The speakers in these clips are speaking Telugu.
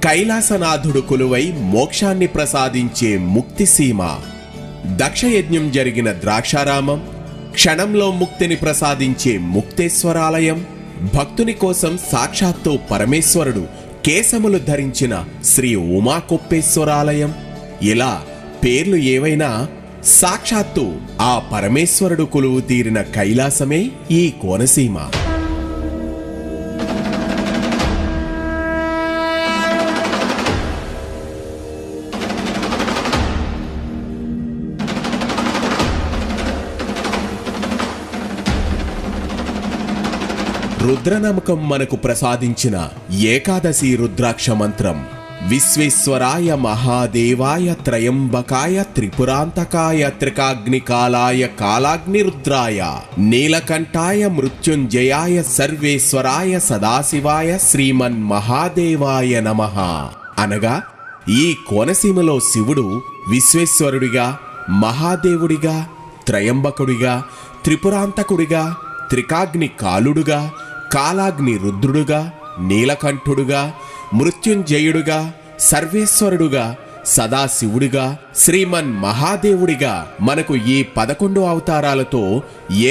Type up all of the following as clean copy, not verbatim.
కైలాసనాథుడు కొలువై మోక్షాన్ని ప్రసాదించే ముక్తిసీమ. దక్షయజ్ఞం జరిగిన ద్రాక్షారామం, క్షణంలో ముక్తిని ప్రసాదించే ముక్తేశ్వరాలయం, భక్తుని కోసం సాక్షాత్తు పరమేశ్వరుడు కేశములు ధరించిన శ్రీ ఉమాకొప్పేశ్వరాలయం. ఇలా పేర్లు ఏవైనా సాక్షాత్తు ఆ పరమేశ్వరుడు కొలువు తీరిన కైలాసమే ఈ కోనసీమ. రుద్రనమకం మనకు ప్రసాదించిన ఏకాదశి రుద్రాక్ష మంత్రం విశ్వేశ్వరాయ మహాదేవాయ త్రయంబకాయ త్రిపురాంతకాయ త్రికాగ్నికాలాయ కాలాగ్నిరుద్రాయ నీలకంఠాయ మృత్యుంజయాయ సర్వేశ్వరాయ సదాశివాయ శ్రీమన్ మహాదేవాయ నమః అనగా ఈ కోనసీమలో శివుడు విశ్వేశ్వరుడిగా, మహాదేవుడిగా, త్రయంబకుడిగా, త్రిపురాంతకుడిగా, త్రికాగ్ని కాలుడుగా, కాలాగ్ని రుద్రుడుగా, నీలకంఠుడుగా, మృత్యుంజయుడుగా, సర్వేశ్వరుడుగా, సదాశివుడిగా, శ్రీమన్ మహాదేవుడిగా మనకు ఈ 11 అవతారాలతో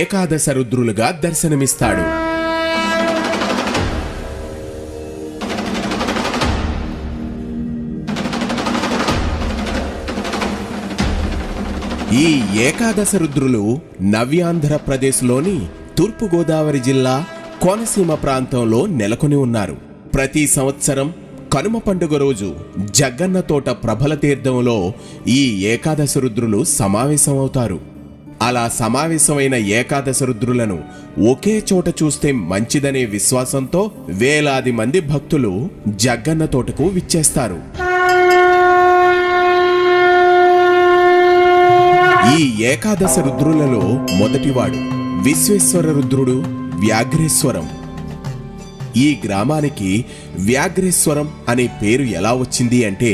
ఏకాదశ రుద్రులుగా దర్శనమిస్తాడు. ఈ ఏకాదశ రుద్రులు నవ్యాంధ్రప్రదేశ్లోని తూర్పుగోదావరి జిల్లా కోనసీమ ప్రాంతంలో నెలకొని ఉన్నారు. ప్రతి సంవత్సరం కనుమ పండుగ రోజు జగ్గన్న తోట ప్రభల తీర్థంలో ఈ ఏకాదశ రుద్రులు సమావేశమవుతారు. అలా సమావేశమైన ఏకాదశ రుద్రులను ఒకే చోట చూస్తే మంచిదనే విశ్వాసంతో వేలాది మంది భక్తులు జగ్గన్న తోటకు విచ్చేస్తారు. ఈ ఏకాదశ రుద్రులలో మొదటివాడు విశ్వేశ్వర రుద్రుడు వ్యాఘ్రేశ్వరం. ఈ గ్రామానికి వ్యాఘ్రేశ్వరం అనే పేరు ఎలా వచ్చింది అంటే,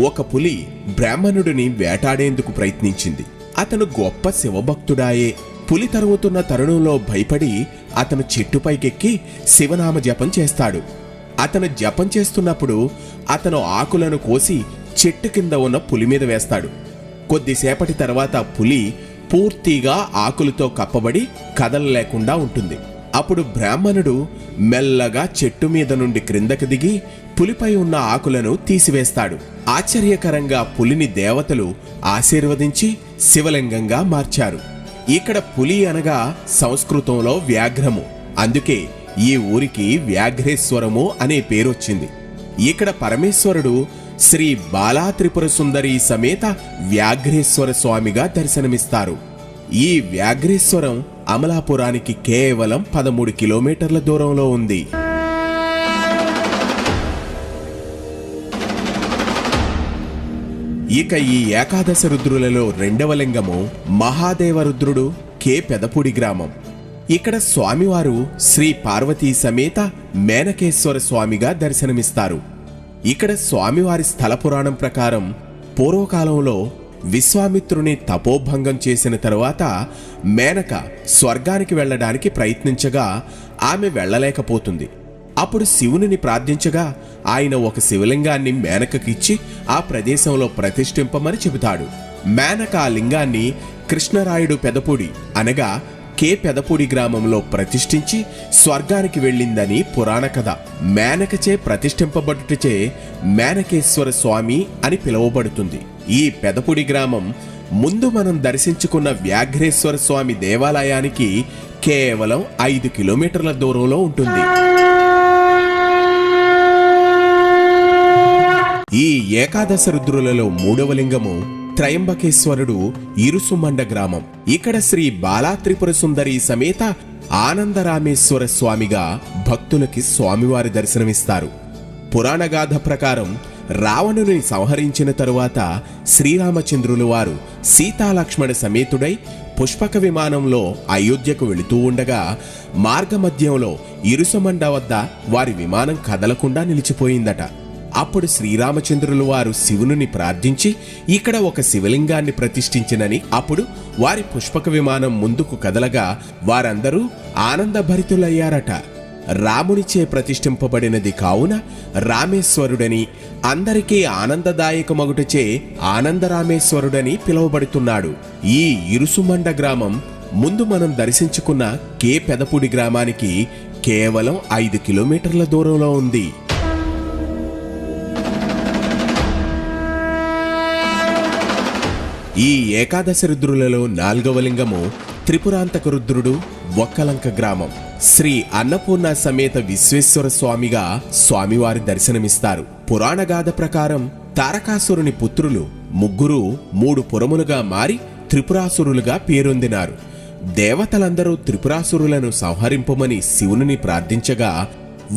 ఒక పులి బ్రాహ్మణుడిని వేటాడేందుకు ప్రయత్నించింది. అతను గొప్ప శివభక్తుడాయే. పులి తరుముతున్న తరుణంలో భయపడి అతను చెట్టుపైకెక్కి శివనామ జపం చేస్తాడు. అతను జపం చేస్తున్నప్పుడు అతను ఆకులను కోసి చెట్టు కింద ఉన్న పులి మీద వేస్తాడు. కొద్దిసేపటి తర్వాత పులి పూర్తిగా ఆకులతో కప్పబడి కదలలేకుండా ఉంటుంది. అప్పుడు బ్రాహ్మణుడు మెల్లగా చెట్టు మీద నుండి క్రిందకి దిగి పులిపై ఉన్న ఆకులను తీసివేస్తాడు. ఆశ్చర్యకరంగా పులిని దేవతలు ఆశీర్వదించి శివలింగంగా మార్చారు. ఇక్కడ పులి అనగా సంస్కృతంలో వ్యాఘ్రము. అందుకే ఈ ఊరికి వ్యాఘ్రేశ్వరము అనే పేరొచ్చింది. ఇక్కడ పరమేశ్వరుడు శ్రీ బాలా త్రిపుర సుందరి సమేత వ్యాఘ్రేశ్వర స్వామిగా దర్శనమిస్తారు. ఈ వ్యాఘ్రేశ్వరం అమలాపురానికి కేవలం 13 కిలోమీటర్ల దూరంలో ఉంది. ఇక ఈ ఏకాదశ రుద్రులలో రెండవ లింగము మహాదేవ రుద్రుడు కె పెదపూడి గ్రామం. ఇక్కడ స్వామివారు శ్రీ పార్వతీ సమేత మేనకేశ్వర స్వామిగా దర్శనమిస్తారు. ఇక్కడ స్వామివారి స్థల పురాణం ప్రకారం పూర్వకాలంలో విశ్వామిత్రుని తపోభంగం చేసిన తరువాత మేనక స్వర్గానికి వెళ్లడానికి ప్రయత్నించగా ఆమె వెళ్లలేకపోతుంది. అప్పుడు శివునిని ప్రార్థించగా ఆయన ఒక శివలింగాన్ని మేనకకిచ్చి ఆ ప్రదేశంలో ప్రతిష్ఠింపమని చెబుతాడు. మేనక ఆ లింగాన్ని కృష్ణరాయుడు పెదపూడి అనగా కె పెదపూడి గ్రామంలో ప్రతిష్ఠించి స్వర్గానికి వెళ్ళిందని పురాణ కథ. మేనకచే ప్రతిష్ఠింపబడుటచే మేనకేశ్వర స్వామి అని పిలువబడుతుంది. ఈ పెదపూడి గ్రామం ముందు మనం దర్శించుకున్న వ్యాఘ్రేశ్వర స్వామి దేవాలయానికి కేవలం 5 కిలోమీటర్ల దూరంలో ఉంటుంది. ఈ ఏకాదశ రుద్రులలో మూడవ లింగము త్రయంబకేశ్వరుడు ఇరుసుమండ గ్రామం. ఇక్కడ శ్రీ బాలా త్రిపుర సుందరి సమేత ఆనందరామేశ్వర స్వామిగా భక్తులకి స్వామివారి దర్శనమిస్తారు. పురాణగాథ ప్రకారం రావణుని సంహరించిన తరువాత శ్రీరామచంద్రులు వారు సీతాలక్ష్మణ సమేతుడై పుష్పక విమానంలో అయోధ్యకు వెళుతూ ఉండగా మార్గమధ్యంలో ఇరుసుమండ వద్ద వారి విమానం కదలకుండా నిలిచిపోయిందట. అప్పుడు శ్రీరామచంద్రులు వారు శివుని ప్రార్థించి ఇక్కడ ఒక శివలింగాన్ని ప్రతిష్ఠించినని, అప్పుడు వారి పుష్పక విమానం ముందుకు కదలగా వారందరూ ఆనందభరితులయ్యారట. రామునిచే ప్రతిష్ఠింపబడినది కావున రామేశ్వరుడని, అందరికీ ఆనందదాయకమగుటచే ఆనందరామేశ్వరుడని పిలువబడుతున్నాడు. ఈ ఇరుసుమండ గ్రామం ముందు మనం దర్శించుకున్న కే పెదపూడి గ్రామానికి కేవలం 5 కిలోమీటర్ల దూరంలో ఉంది. ఈ ఏకాదశి రుద్రులలో 4వ లింగము త్రిపురాంతక రుద్రుడు, ఒక్కలంక గ్రామం. శ్రీ అన్నపూర్ణ సమేత విశ్వేశ్వర స్వామిగా స్వామివారి దర్శనమిస్తారు. పురాణగాథ ప్రకారం తారకాసురుని పుత్రులు ముగ్గురు 3 పురములుగా మారి త్రిపురాసురులుగా పేరొందినారు. దేవతలందరూ త్రిపురాసురులను సంహరింపమని శివుని ప్రార్థించగా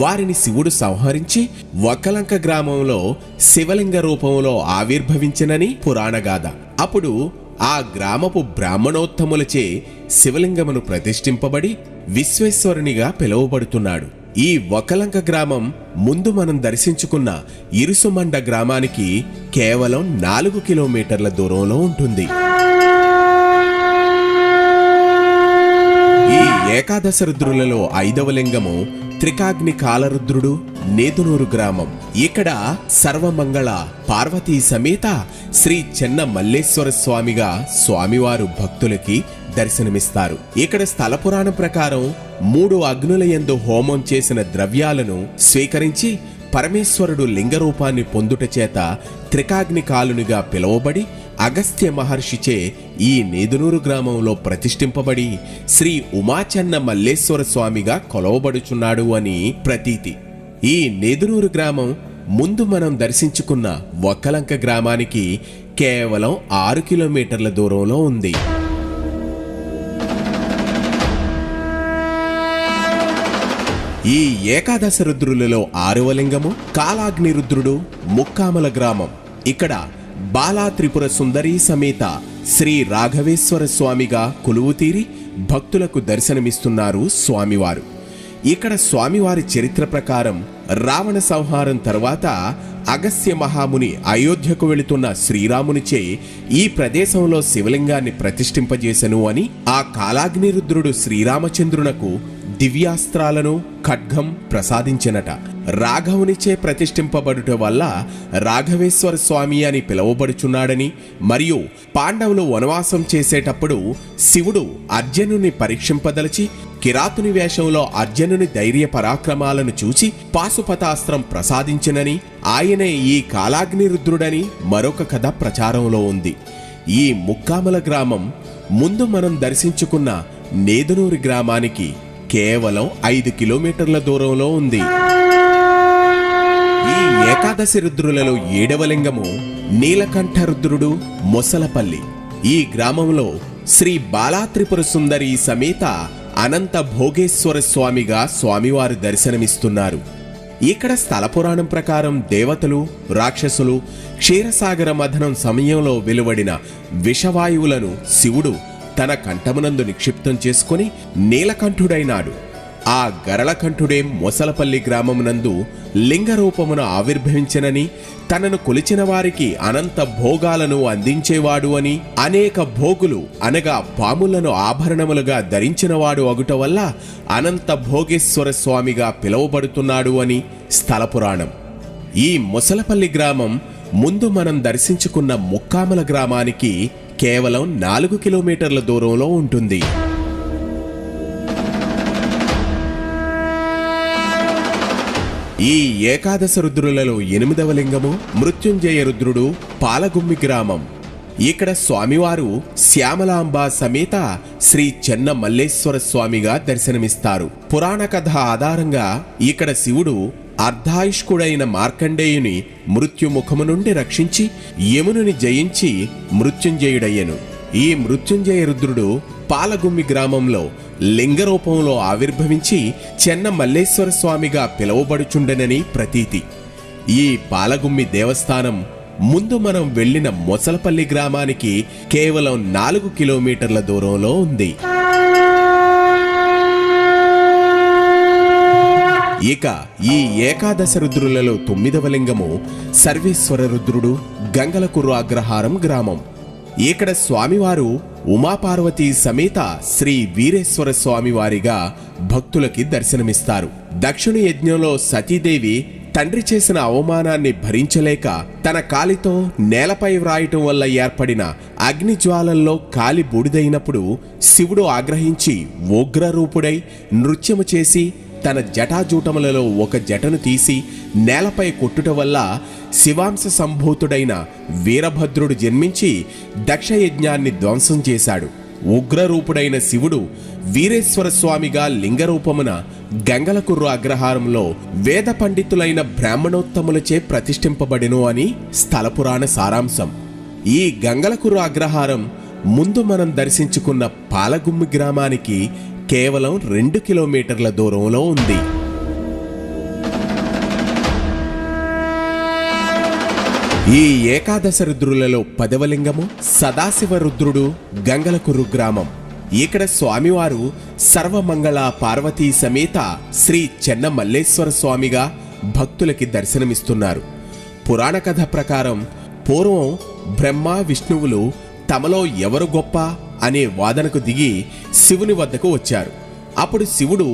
వారిని శివుడు సంహరించి ఒక్కలంక గ్రామంలో శివలింగ రూపంలో ఆవిర్భవించినని పురాణగాథ. అప్పుడు ఆ గ్రామపు బ్రాహ్మణోత్తములచే శివలింగమును ప్రతిష్ఠింపబడి విశ్వేశ్వరునిగా పిలువబడుతున్నాడు. ఈ ఒక్కలంక గ్రామం ముందు మనం దర్శించుకున్న ఇరుసుమండ గ్రామానికి కేవలం 4 కిలోమీటర్ల దూరంలో ఉంటుంది. ఈ ఏకాదశ రుద్రులలో 5వ లింగము త్రికాగ్ని కాలరుద్రుడు, నేదునూరు గ్రామం. ఇక్కడ సర్వమంగళ పార్వతీ సమేత శ్రీ చెన్న మల్లేశ్వర స్వామిగా స్వామివారు భక్తులకి దర్శనమిస్తారు. ఇక్కడ స్థల పురాణం ప్రకారం 3 అగ్నుల యందు హోమం చేసిన ద్రవ్యాలను స్వీకరించి పరమేశ్వరుడు లింగరూపాన్ని పొందుట చేత త్రికాగ్ని కాలునిగా పిలువబడి అగస్త్య మహర్షిచే ఈ నేదునూరు గ్రామంలో ప్రతిష్ఠింపబడి శ్రీ ఉమాచెన్న మల్లేశ్వర స్వామిగా కొలవబడుచున్నాడు అని ప్రతీతి. ఈ నేదునూరు గ్రామం ముందు మనం దర్శించుకున్న ఒక్కలంక గ్రామానికి కేవలం 6 కిలోమీటర్ల దూరంలో ఉంది. ఈ ఏకాదశ రుద్రులలో 6వ లింగము కాలాగ్ని రుద్రుడు, ముక్కామల గ్రామం. ఇక్కడ బాలా త్రిపుర సుందరీ సమేత శ్రీ రాఘవేశ్వర స్వామిగా కొలువుతీరి భక్తులకు దర్శనమిస్తున్నారు స్వామివారు. ఇక్కడ స్వామివారి చరిత్ర ప్రకారం రావణ సంహారం తర్వాత అగస్త్య మహాముని అయోధ్యకు వెళుతున్న శ్రీరామునిచే ఈ ప్రదేశంలో శివలింగాన్ని ప్రతిష్ఠింపజేసెను అని ఆ కాలాగ్ని రుద్రుడు శ్రీరామచంద్రునకు దివ్యాస్త్రాలను, ఖడ్గం ప్రసాదించినట. రాఘవునిచే ప్రతిష్ఠింపబడుట వల్ల రాఘవేశ్వర స్వామి అని పిలువబడుచున్నాడని, మరియు పాండవులు వనవాసం చేసేటప్పుడు శివుడు అర్జునుని పరీక్షింపదలచి కిరాతుని వేషంలో అర్జునుని ధైర్య పరాక్రమాలను చూచి పాశుపతాస్త్రం ప్రసాదించినని, ఆయనే ఈ కాలాగ్ని రుద్రుడని మరొక కథ ప్రచారంలో ఉంది. ఈ ముక్కామల గ్రామం ముందు మనం దర్శించుకున్న నేదునూరి గ్రామానికి కేవలం 5 కిలోమీటర్ల దూరంలో ఉంది. ఈ ఏకాదశి రుద్రులలో 7వ లింగము నీలకంఠ రుద్రుడు, మొసలపల్లి. ఈ గ్రామంలో శ్రీ బాలా త్రిపుర సుందరి సమేత అనంత భోగేశ్వర స్వామిగా స్వామివారు దర్శనమిస్తున్నారు. ఇక్కడ స్థల పురాణం ప్రకారం దేవతలు, రాక్షసులు క్షీరసాగర మథనం సమయంలో వెలువడిన విషవాయువులను శివుడు తన కంఠమునందు నిక్షిప్తం చేసుకుని నీలకంఠుడైనాడు. ఆ గరళకంఠుడే మొసలపల్లి గ్రామమునందు లింగరూపమును ఆవిర్భవించనని, తనను కొలిచిన వారికి అనంత భోగాలను అందించేవాడు అని, అనేక భోగులు అనగా పాములను ఆభరణములుగా ధరించినవాడు అగుట వల్ల అనంత భోగేశ్వర స్వామిగా పిలువబడుతున్నాడు అని స్థల పురాణం. ఈ మొసలపల్లి గ్రామం ముందు మనం దర్శించుకున్న ముక్కామల గ్రామానికి కేవలం 4 కిలోమీటర్ల దూరంలో ఉంటుంది. ఈ ఏకాదశ రుద్రులలో 8వ లింగము మృత్యుంజయ రుద్రుడు, పాలగుమ్మి గ్రామం. ఇక్కడ స్వామివారు శ్యామలాంబ సమేత శ్రీ చెన్న మల్లేశ్వర స్వామిగా దర్శనమిస్తారు. పురాణ కథ ఆధారంగా ఇక్కడ శివుడు అర్ధాయుష్కుడైన మార్కండేయుని మృత్యుముఖము నుండి రక్షించి యమునుని జయించి మృత్యుంజయుడయ్యను. ఈ మృత్యుంజయ రుద్రుడు పాలగుమ్మి గ్రామంలో లింగరూపంలో ఆవిర్భవించి చెన్న మల్లేశ్వర స్వామిగా పిలువబడుచుండెనని ప్రతీతి. ఈ పాలగుమ్మి దేవస్థానం ముందు మనం వెళ్లిన మొసలపల్లి గ్రామానికి కేవలం 4 కిలోమీటర్ల దూరంలో ఉంది. ఇక ఈ ఏకాదశ రుద్రులలో 9వ లింగము సర్వేశ్వర రుద్రుడు, గంగలకుర్రు అగ్రహారం గ్రామం. ఇక్కడ స్వామివారు ఉమాపార్వతీ సమేత శ్రీ వీరేశ్వర స్వామి వారిగా భక్తులకి దర్శనమిస్తారు. దక్షిణ యజ్ఞంలో సతీదేవి తండ్రి చేసిన అవమానాన్ని భరించలేక తన కాలితో నేలపై వ్రాయటం వల్ల ఏర్పడిన అగ్నిజ్వాలల్లో కాలి బూడిదైనప్పుడు శివుడు ఆగ్రహించి ఉగ్రరూపుడై నృత్యము చేసి తన జటాజూటములలో ఒక జటను తీసి నేలపై కొట్టుట వల్ల శివాంశ సంభూతుడైన వీరభద్రుడు జన్మించి దక్షయజ్ఞాన్ని ధ్వంసం చేశాడు. ఉగ్రరూపుడైన శివుడు వీరేశ్వర స్వామిగా లింగరూపమున గంగలకుర్రు అగ్రహారంలో వేద పండితులైన బ్రాహ్మణోత్తములచే ప్రతిష్ఠింపబడెను అని స్థలపురాణ సారాంశం. ఈ గంగలకుర్రు అగ్రహారం ముందు మనం దర్శించుకున్న పాలగుమ్మి గ్రామానికి కేవలం 2 కిలోమీటర్ల దూరంలో ఉంది. ఈ ఏకాదశ రుద్రులలో 10వ లింగము సదాశివ రుద్రుడు, గంగలకుర్రు గ్రామం. ఇక్కడ స్వామివారు సర్వమంగళ పార్వతీ సమేత శ్రీ చెన్న మల్లేశ్వర స్వామిగా భక్తులకి దర్శనమిస్తున్నారు. పురాణ కథ ప్రకారం పూర్వం బ్రహ్మ విష్ణువులు తమలో ఎవరు గొప్ప అనే వాదనకు దిగి శివుని వద్దకు వచ్చారు. అప్పుడు శివుడు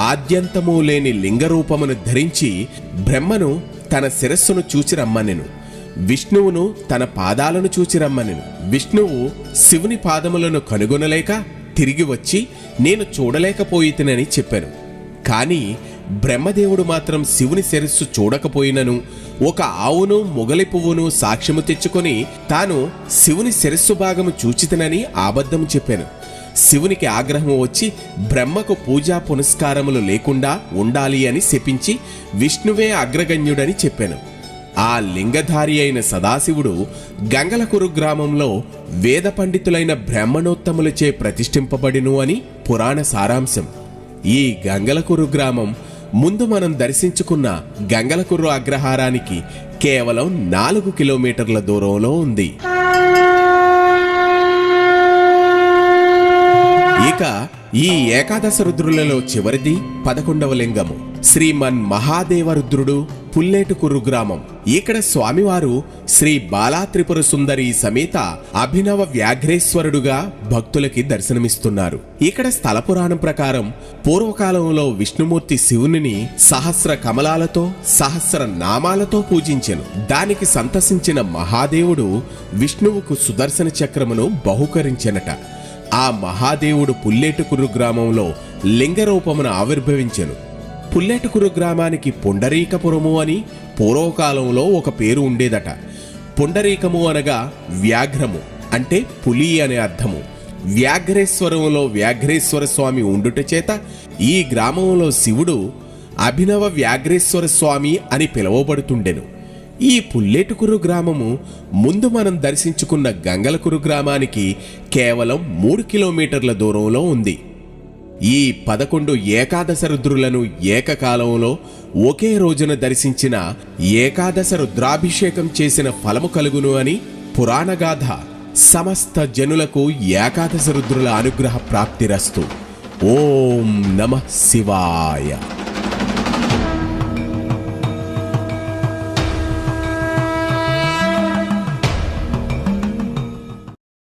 ఆద్యంతము లేని లింగరూపమును ధరించి బ్రహ్మను తన శిరస్సును చూచి రమ్మనెను, విష్ణువును తన పాదాలను చూచి రమ్మనెను. విష్ణువు శివుని పాదములను కనుగొనలేక తిరిగి వచ్చి నేను చూడలేకపోయితినని చెప్పాను. కాని బ్రహ్మదేవుడు మాత్రం శివుని శిరస్సు చూడకపోయినను ఒక ఆవును మొగలి పువ్వును సాక్ష్యము తెచ్చుకొని తాను శివుని శిరస్సు భాగము చూచితనని అబద్ధము చెప్పాను. శివునికి ఆగ్రహం వచ్చి బ్రహ్మకు పూజా పునస్కారములు లేకుండా ఉండాలి అని శపించి విష్ణువే అగ్రగణ్యుడని చెప్పాను. ఆ లింగధారి అయిన సదాశివుడు గంగలకురు గ్రామంలో వేద పండితులైన బ్రాహ్మణోత్తములచే ప్రతిష్ఠింపబడిను అని పురాణ సారాంశం. ఈ గంగలకురు గ్రామం ముందు మనం దర్శించుకున్న గంగలకుర్రు అగ్రహారానికి కేవలం 4 కిలోమీటర్ల దూరంలో ఉంది. ఇక ఈ ఏకాదశ రుద్రులలో చివరిది 11వ లింగము శ్రీమన్ మహాదేవ రుద్రుడు, పుల్లేటుకుర్రు గ్రామం. ఇక్కడ స్వామివారు శ్రీ బాలా త్రిపుర సుందరి సమేత అభినవ వ్యాఘ్రేశ్వరుడుగా భక్తులకి దర్శనమిస్తున్నారు. ఇక్కడ స్థల పురాణం ప్రకారం పూర్వకాలంలో విష్ణుమూర్తి శివునిని సహస్ర కమలాలతో సహస్ర నామాలతో పూజించెను. దానికి సంతసించిన మహాదేవుడు విష్ణువుకు సుదర్శన చక్రమును బహుకరించెనట. ఆ మహాదేవుడు పుల్లేటుకుర్రు గ్రామంలో లింగరూపమున ఆవిర్భవించెను. పుల్లేటుకుర్రు గ్రామానికి పుండరీకపురము అని పూర్వకాలంలో ఒక పేరు ఉండేదట. పుండరీకము అనగా వ్యాఘ్రము అంటే పులి అనే అర్థము. వ్యాఘ్రేశ్వరంలో వ్యాఘ్రేశ్వర స్వామి ఉండుట చేత ఈ గ్రామంలో శివుడు అభినవ వ్యాఘ్రేశ్వర స్వామి అని పిలువబడుతుండెను. ఈ పుల్లేటుకుర్రు గ్రామము ముందు మనం దర్శించుకున్న గంగలకుర్రు గ్రామానికి కేవలం 3 కిలోమీటర్ల దూరంలో ఉంది. ఈ 11 ఏకాదశ రుద్రులను ఏకకాలంలో ఒకే రోజున దర్శించిన ఏకాదశ రుద్రాభిషేకం చేసిన ఫలము కలుగును అని పురాణగాథ. సమస్త జనులకు ఏకాదశ రుద్రుల అనుగ్రహ ప్రాప్తిరస్తు. ఓం నమః శివాయ.